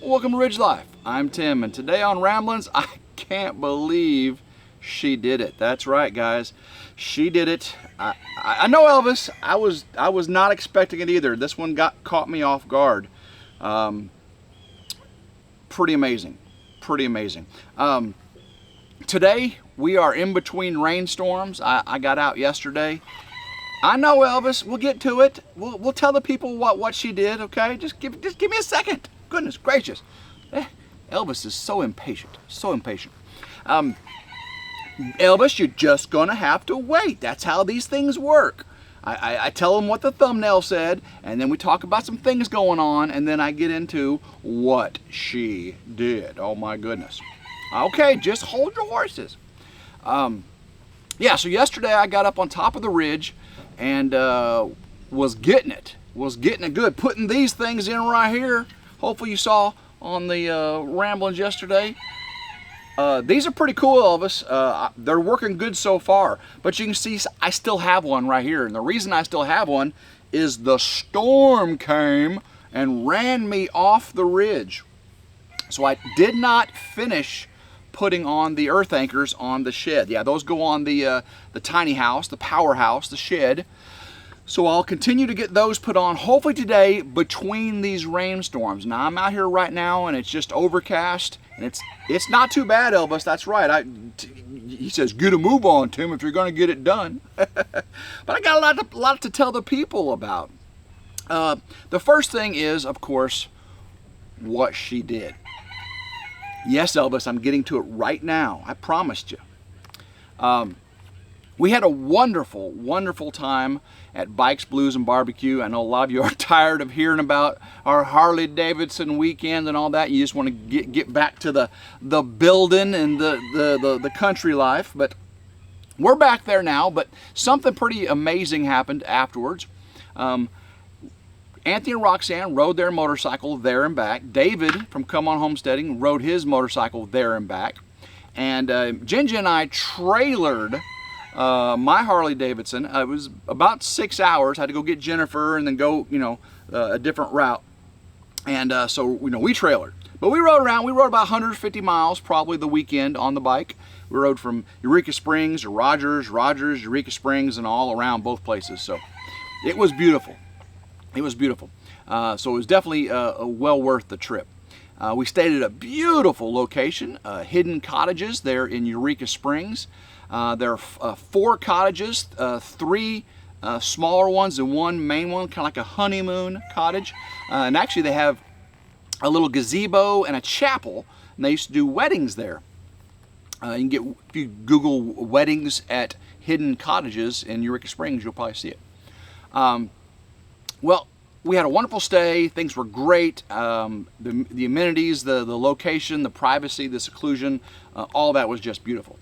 Welcome to Ridge Life. I'm Tim, and today on Ramblings, I can't believe she did it. That's right, guys. She did it. I know Elvis. I was not expecting it either. This one caught me off guard. Pretty amazing. Pretty amazing. Today we are in between rainstorms. I got out yesterday. I know Elvis. We'll get to it. We'll tell the people what she did. Okay, just give me a second. Goodness gracious. Elvis is so impatient. So impatient. Elvis, you're just gonna have to wait. That's how these things work. I tell them what the thumbnail said, and then we talk about some things going on, and then I get into what she did. Oh my goodness. Okay, just hold your horses. Yeah, so yesterday I got up on top of the ridge and was getting it good. Putting these things in right here. Hopefully you saw on the Ramblings yesterday. These are pretty cool, Elvis. They're working good so far, but you can see I still have one right here. And the reason I still have one is the storm came and ran me off the ridge. So I did not finish putting on the earth anchors on the shed. Yeah, those go on the tiny house, the powerhouse, the shed. So I'll continue to get those put on, hopefully today, between these rainstorms. Now I'm out here right now and it's just overcast, and it's not too bad, Elvis. That's right. He says, get a move on, Tim, if you're going to get it done. But I got a lot to tell the people about. The first thing is, of course, what she did. Yes, Elvis, I'm getting to it right now. I promised you. We had a wonderful, wonderful time at Bikes, Blues, and Barbecue. I know a lot of you are tired of hearing about our Harley Davidson weekend and all that. You just want to get back to the building and the country life. But we're back there now. But something pretty amazing happened afterwards. Anthony and Roxanne rode their motorcycle there and back. David from Come On Homesteading rode his motorcycle there and back. And Ginger and I trailered my Harley Davidson. It was about 6 hours. I had to go get Jennifer and then go, a different route. And so, we trailered. But we rode around. We rode about 150 miles probably the weekend on the bike. We rode from Eureka Springs to Rogers, Eureka Springs, and all around both places. So it was beautiful. It was beautiful. So it was definitely well worth the trip. We stayed at a beautiful location, Hidden Cottages there in Eureka Springs. There are 4 cottages, 3 smaller ones and 1 main one, kind of like a honeymoon cottage. And actually they have a little gazebo and a chapel, and they used to do weddings there. You can get, if you Google weddings at Hidden Cottages in Eureka Springs, you'll probably see it. Well, we had a wonderful stay. Things were great. The amenities, the location, the privacy, the seclusion, all that was just beautiful.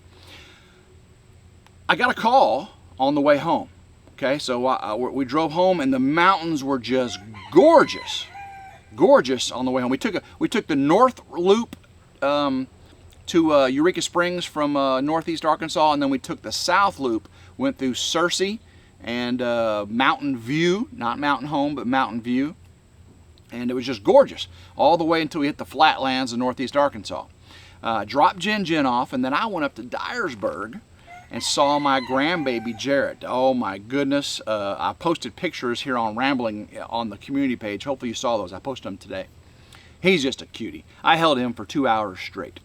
I got a call on the way home. Okay, so we drove home, and the mountains were just gorgeous, gorgeous on the way home. We took the north loop to Eureka Springs from northeast Arkansas, and then we took the south loop, went through Searcy and Mountain View, not Mountain Home, but Mountain View, and it was just gorgeous all the way until we hit the flatlands of northeast Arkansas. Dropped Jen off, and then I went up to Dyersburg and saw my grandbaby Jarrett. Oh my goodness. I posted pictures here on Rambling on the community page. Hopefully you saw those. I posted them today. He's just a cutie. I held him for 2 hours straight.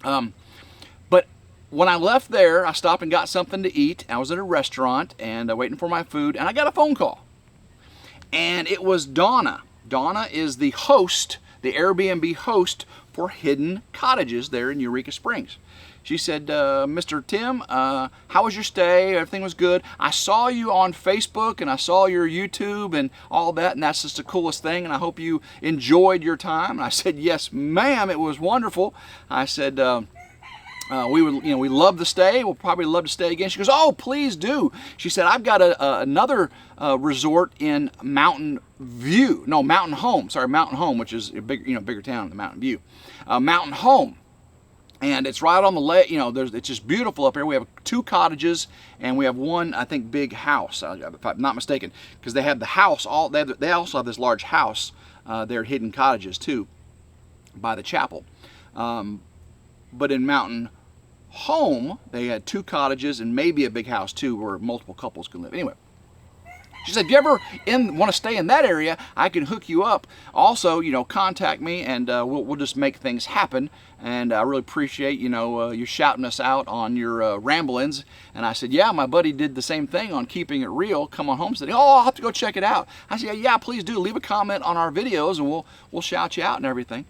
But when I left there, I stopped and got something to eat. I was at a restaurant and waiting for my food, and I got a phone call. And it was Donna. Donna is the host, the Airbnb host for Hidden Cottages there in Eureka Springs. She said, Mr. Tim, how was your stay? Everything was good. I saw you on Facebook and I saw your YouTube and all that, and that's just the coolest thing, and I hope you enjoyed your time. And I said, yes, ma'am, it was wonderful. I said, we love the stay. We'll probably love to stay again. She goes, oh, please do. She said, I've got another resort in Mountain Home. Sorry, Mountain Home, which is a bigger town than Mountain View. Mountain Home. And it's right on the lake, it's just beautiful up here. We have 2 cottages and we have 1, I think, big house, if I'm not mistaken, because they have the house, they also have this large house there at Hidden Cottages too. by the chapel. But in Mountain Home, they had 2 cottages and maybe a big house too, where multiple couples could live. Anyway, she said, if you ever want to stay in that area, I can hook you up. Also, you know, contact me, and we'll just make things happen. And I really appreciate, you know, you shouting us out on your ramblings. And I said, yeah, my buddy did the same thing on Keeping It Real. Come on home. Said, oh, I'll have to go check it out. I said, yeah, please do. Leave a comment on our videos, and we'll shout you out and everything.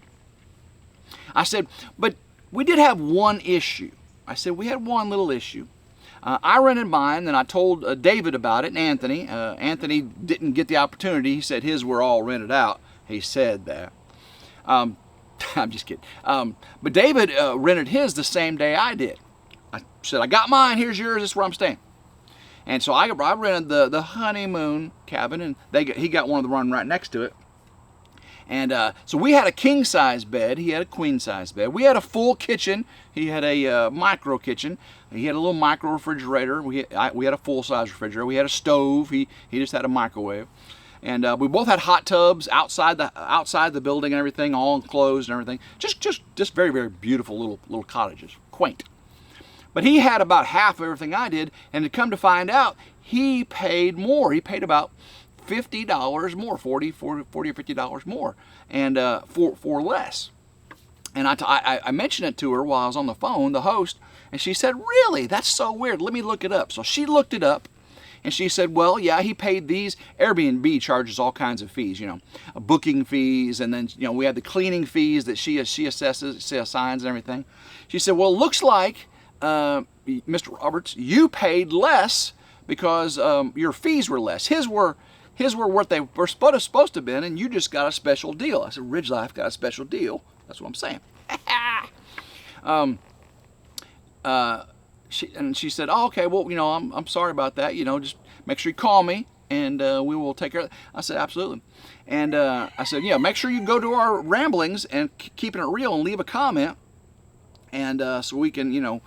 I said, but we did have one issue. I said, we had one little issue. I rented mine, and I told David about it, and Anthony. Anthony didn't get the opportunity. He said his were all rented out. He said that. I'm just kidding. But David rented his the same day I did. I said, I got mine. Here's yours. This is where I'm staying. And so I rented the honeymoon cabin, and he got one of the one right next to it. And so we had a king-size bed. He had a queen-size bed. We had a full kitchen. He had a micro kitchen. He had a little micro refrigerator. We had a full-size refrigerator. We had a stove. He just had a microwave. And we both had hot tubs outside the building and everything, all enclosed and everything. Just very, very beautiful little cottages, quaint. But he had about half of everything I did, and to come to find out, he paid more. He paid about $50 more, $40 or $50 more, and for less. And I mentioned it to her while I was on the phone, the host, and she said, really? That's so weird. Let me look it up. So she looked it up, and she said, well, yeah, he paid these. Airbnb charges all kinds of fees, you know, booking fees, and then, you know, we had the cleaning fees that she assigns and everything. She said, well, it looks like, Mr. Roberts, you paid less because your fees were less. His were what they were supposed to have been, and you just got a special deal. I said, RidgeLife got a special deal. That's what I'm saying. She said, oh, okay, well, you know, I'm sorry about that. You know, just make sure you call me, and we will take care of it. I said, absolutely. And I said, yeah, make sure you go to our ramblings and Keeping It Real and leave a comment, and so we can, you know,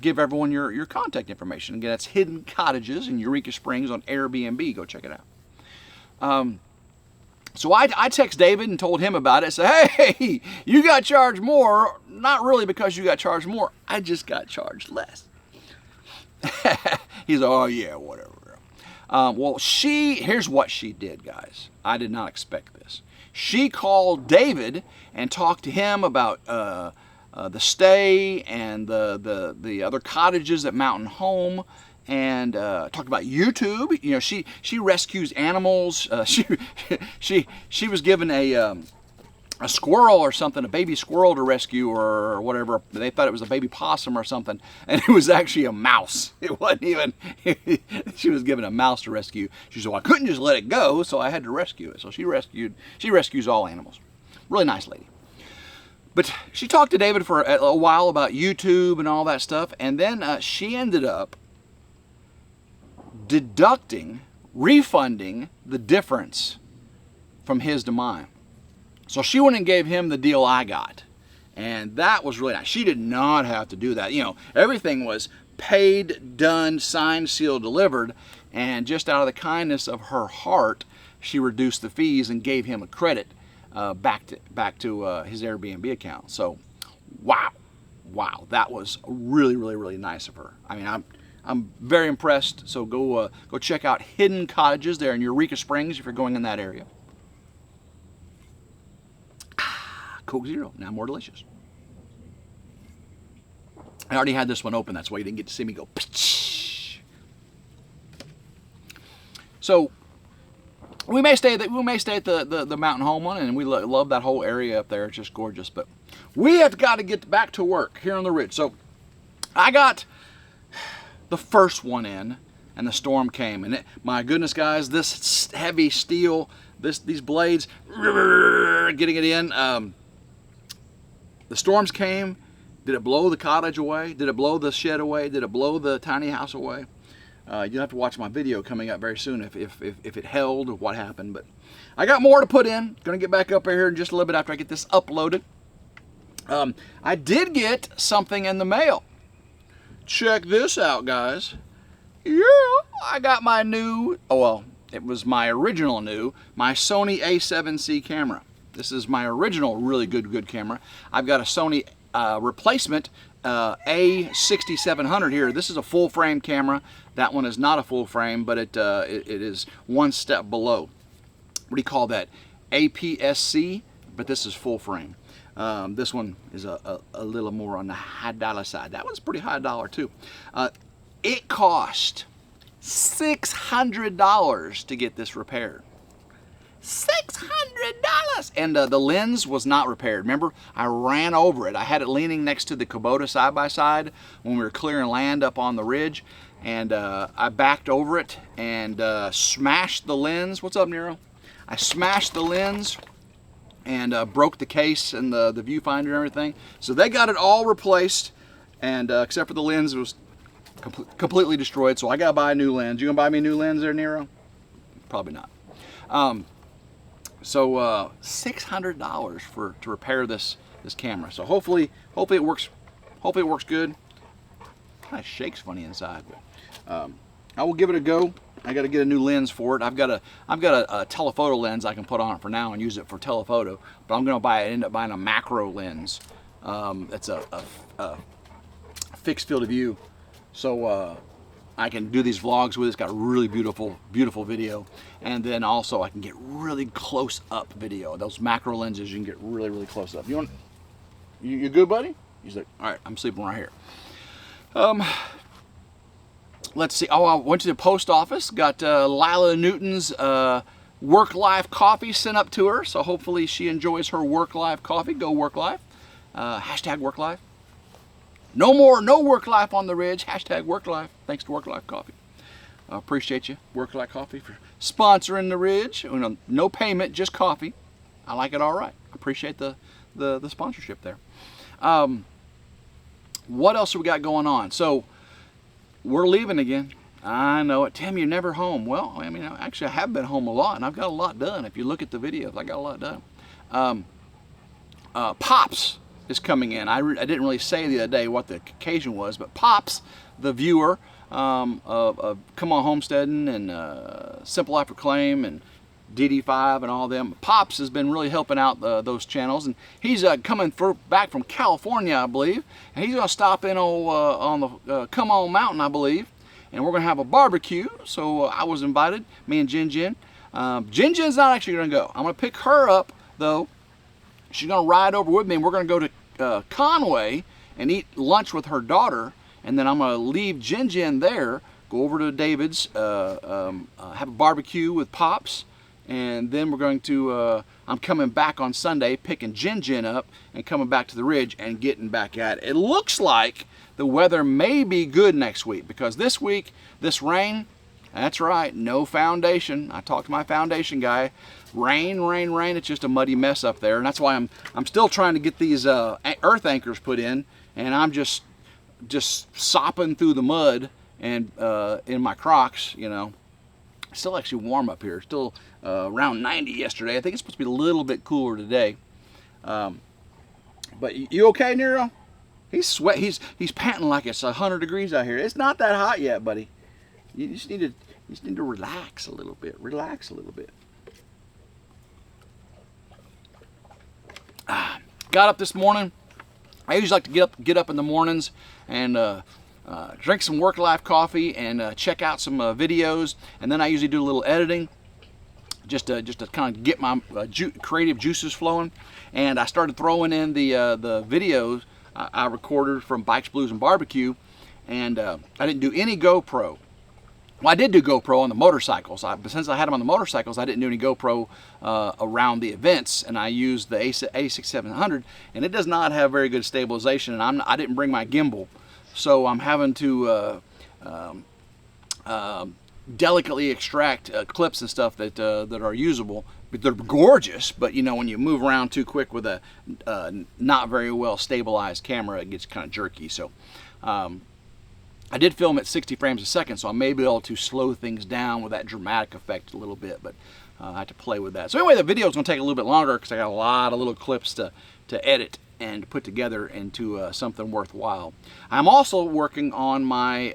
give everyone your contact information. Again, that's Hidden Cottages in Eureka Springs on Airbnb. Go check it out. So I text David and told him about it. I said, hey, you got charged more. Not really because you got charged more. I just got charged less. He's like, oh, yeah, whatever. Well, here's what she did, guys. I did not expect this. She called David and talked to him about the stay and the other cottages at Mountain Home, and talked about YouTube. You know, she rescues animals. She was given a squirrel or something, a baby squirrel to rescue or whatever. They thought it was a baby possum or something, and it was actually a mouse. It wasn't even. She was given a mouse to rescue. She said, well, I couldn't just let it go, so I had to rescue it. So she rescues all animals. Really nice lady. But she talked to David for a while about YouTube and all that stuff, and then she ended up refunding the difference from his to mine. So she went and gave him the deal I got. And that was really nice. She did not have to do that. You know, everything was paid, done, signed, sealed, delivered. And just out of the kindness of her heart, she reduced the fees and gave him a credit back to his Airbnb account. So, wow, that was really, really, really nice of her. I mean, I'm very impressed. So go check out Hidden Cottages there in Eureka Springs if you're going in that area. Coke Zero, now more delicious. I already had this one open, that's why you didn't get to see me go. So we may stay at the Mountain Home one, and we love that whole area up there. It's just gorgeous. But we have got to get back to work here on the Ridge. So I got the first one in, and the storm came, and my goodness, guys, this heavy steel, these blades, getting it in. The storms came. Did it blow the cottage away? Did it blow the shed away? Did it blow the tiny house away? You'll have to watch my video coming up very soon if it held or what happened. But I got more to put in. Gonna get back up here in just a little bit after I get this uploaded. I did get something in the mail. Check this out, guys. Yeah, I got my new, it was my original my Sony A7C camera. This is my original really good camera. I've got a Sony replacement A6700 here. This is a full frame camera. That one is not a full frame, but it is one step below. What do you call that? APS-C, but this is full frame. This one is a little more on the high dollar side. That one's pretty high dollar too. It cost $600 to get this repaired. $600! And the lens was not repaired. Remember, I ran over it. I had it leaning next to the Kubota side-by-side when we were clearing land up on the ridge, and I backed over it and smashed the lens. What's up, Nero? I smashed the lens and broke the case and the viewfinder and everything. So they got it all replaced, and except for the lens, it was completely destroyed. So I gotta buy a new lens. You gonna buy me a new lens there, Nero? Probably not. So $600 to repair this camera. So hopefully it works. Hopefully it works good. Kind of shakes funny inside, but I will give it a go. I got to get a new lens for it. I've got a telephoto lens I can put on it for now and use it for telephoto. But I'm going to end up buying a macro lens. It's a fixed field of view, so I can do these vlogs with it. It's got really beautiful video, and then also I can get really close up video. Those macro lenses, you can get really close up. You good, buddy? He's like, all right, I'm sleeping right here. Let's see. Oh, I went to the post office. Got Lila Newton's Work Life coffee sent up to her. So hopefully she enjoys her Work Life coffee. Go Work Life. Hashtag Work Life. No Work Life on the Ridge. Hashtag Work Life. Thanks to Work Life Coffee. I appreciate you, Work Life Coffee, for sponsoring the Ridge. No payment, just coffee. I like it all right. I appreciate the sponsorship there. What else have we got going on? So we're leaving again. I know it. Tim, you're never home. Well, I mean, actually I have been home a lot, and I've got a lot done. If you look at the videos, I got a lot done. Pops is coming in. I didn't really say the other day what the occasion was, but Pops, the viewer of Come On Homesteading and Simple Life Reclaim and DD5 and all them, Pops has been really helping out those channels, and he's coming back from California, I believe, and he's going to stop in on the Come On Mountain, I believe, and we're going to have a barbecue. So I was invited, me and Jin Jin. Jin Jin's not actually going to go. I'm going to pick her up, though. She's going to ride over with me, and we're going to go to Conway and eat lunch with her daughter, and then I'm going to leave Jin Jin there, go over to David's, have a barbecue with Pops, and then we're going to, I'm coming back on Sunday, picking Jin Jin up and coming back to the Ridge and getting back at it. It looks like the weather may be good next week, because this week, this rain, that's right, no foundation. I talked to my foundation guy. Rain, it's just a muddy mess up there, and that's why I'm still trying to get these earth anchors put in, and I'm just sopping through the mud and in my Crocs, you know. Still actually warm up here. Still around 90 yesterday. I think it's supposed to be a little bit cooler today. But you okay, Nero? He's sweat. He's panting like it's 100 degrees out here. It's not that hot yet, buddy. You just need to relax a little bit. Relax a little bit. Got up this morning. I usually like to get up in the mornings and drink some Work Life coffee and check out some videos, and then I usually do a little editing just to kind of get my creative juices flowing. And I started throwing in the videos I recorded from Bikes, Blues, and Barbecue, and I didn't do any GoPro. Well, I did do GoPro on the motorcycles, but since I had them on the motorcycles, I didn't do any GoPro around the events, and I used the A6700, and it does not have very good stabilization, and I didn't bring my gimbal, so I'm having to delicately extract clips and stuff that are usable. But they're gorgeous, but you know, when you move around too quick with a not very well stabilized camera, it gets kind of jerky. So I did film at 60 frames a second, so I may be able to slow things down with that dramatic effect a little bit, but I have to play with that. So anyway, the video is going to take a little bit longer because I got a lot of little clips to edit and put together into something worthwhile. I'm also working on my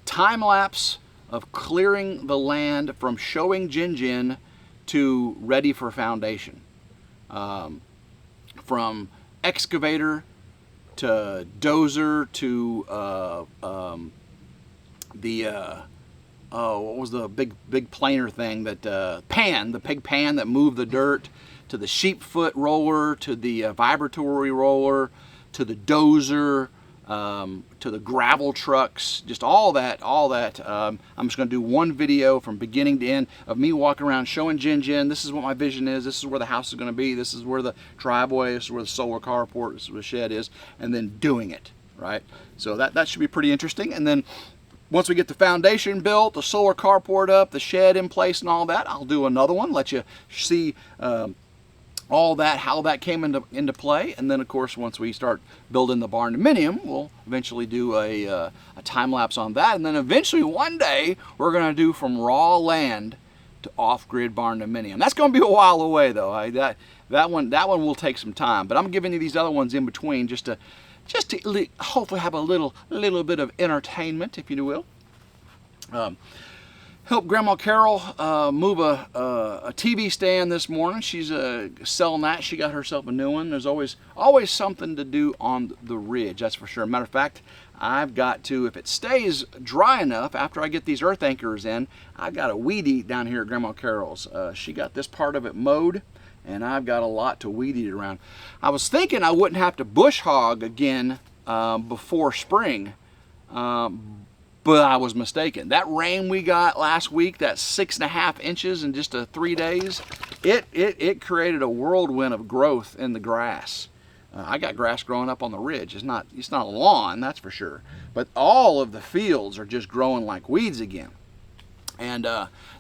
time lapse of clearing the land from showing Jin Jin to ready for foundation. From excavator to dozer to what was the big planer thing that the pig pan that moved the dirt, to the sheep foot roller, to the vibratory roller, to the dozer, to the gravel trucks, just all that. I'm just going to do one video from beginning to end of me walking around showing Jen, this is what my vision is, this is where the house is going to be, this is where the driveway, this is where the solar carport, this is where the shed is, and then doing it, right? So that should be pretty interesting. And then once we get the foundation built, the solar carport up, the shed in place and all that, I'll do another one, let you see all that, how that came into play. And then of course, once we start building the barn dominium, we'll eventually do a time lapse on that. And then eventually one day we're going to do from raw land to off-grid barn dominium. That's going to be a while away though. That one will take some time, but I'm giving you these other ones in between just to hopefully have a little bit of entertainment, if you will. Helped Grandma Carol move a TV stand this morning. She's selling that. She got herself a new one. There's always something to do on the ridge, that's for sure. Matter of fact, I've got to, if it stays dry enough after I get these earth anchors in, I've got a weed eat down here at Grandma Carol's. She got this part of it mowed, and I've got a lot to weed eat around. I was thinking I wouldn't have to bush hog again before spring, but I was mistaken. That rain we got last week, that 6.5 inches in just 3 days, it created a whirlwind of growth in the grass. I got grass growing up on the ridge. It's not a lawn, that's for sure. But all of the fields are just growing like weeds again. And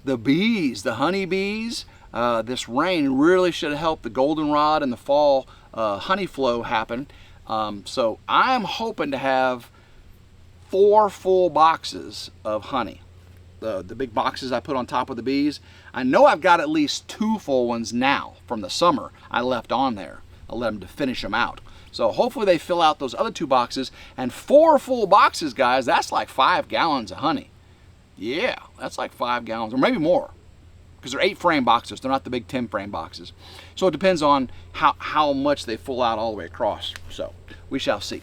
the bees, the honey bees, this rain really should have helped the goldenrod and the fall honey flow happen. So I'm hoping to have 4 full boxes of honey. The big boxes I put on top of the bees. I know I've got at least 2 full ones now from the summer I left on there. I let them to finish them out. So hopefully they fill out those other 2 boxes, and 4 full boxes, guys, that's like 5 gallons of honey. Yeah, that's like 5 gallons, or maybe more, because they're 8 frame boxes. They're not the big 10 frame boxes. So it depends on how much they fill out all the way across. So we shall see.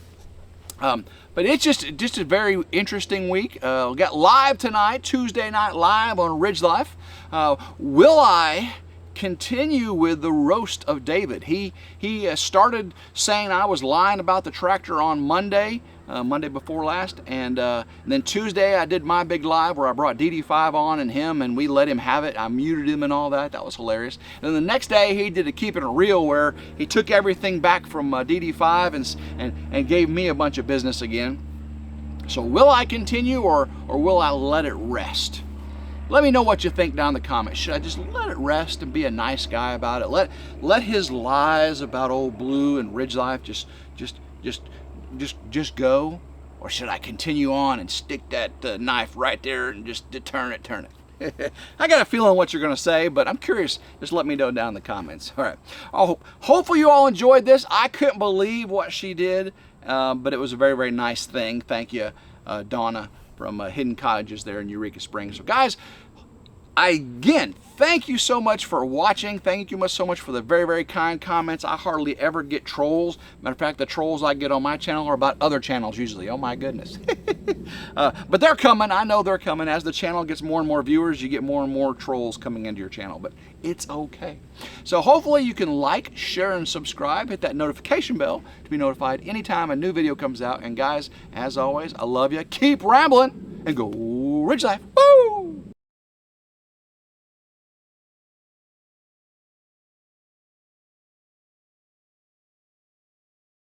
But it's just a very interesting week. We got live tonight, Tuesday night live on RidgeLife. Will I continue with the roast of David? He started saying I was lying about the tractor on Monday before last, and then Tuesday I did my big live where I brought DD5 on and him, and we let him have it. I muted him and all that. That was hilarious. And then the next day he did a Keeping It Real where he took everything back from DD5 and gave me a bunch of business again. So will I continue or will I let it rest? Let me know what you think down in the comments. Should I just let it rest and be a nice guy about it? Let his lies about old Blue and RidgeLife just go? Or should I continue on and stick that knife right there and just turn it? I got a feeling what you're going to say, but I'm curious. Just let me know down in the comments. All right. Hopefully you all enjoyed this. I couldn't believe what she did, but it was a very, very nice thing. Thank you, Donna from Hidden Cottages there in Eureka Springs. So guys, again, thank you so much for watching. Thank you so much for the very, very kind comments. I hardly ever get trolls. Matter of fact, the trolls I get on my channel are about other channels usually. Oh my goodness. But they're coming. I know they're coming. As the channel gets more and more viewers, you get more and more trolls coming into your channel, but it's okay. So hopefully you can like, share, and subscribe. Hit that notification bell to be notified anytime a new video comes out. And guys, as always, I love you. Keep rambling and go RidgeLife. Woo!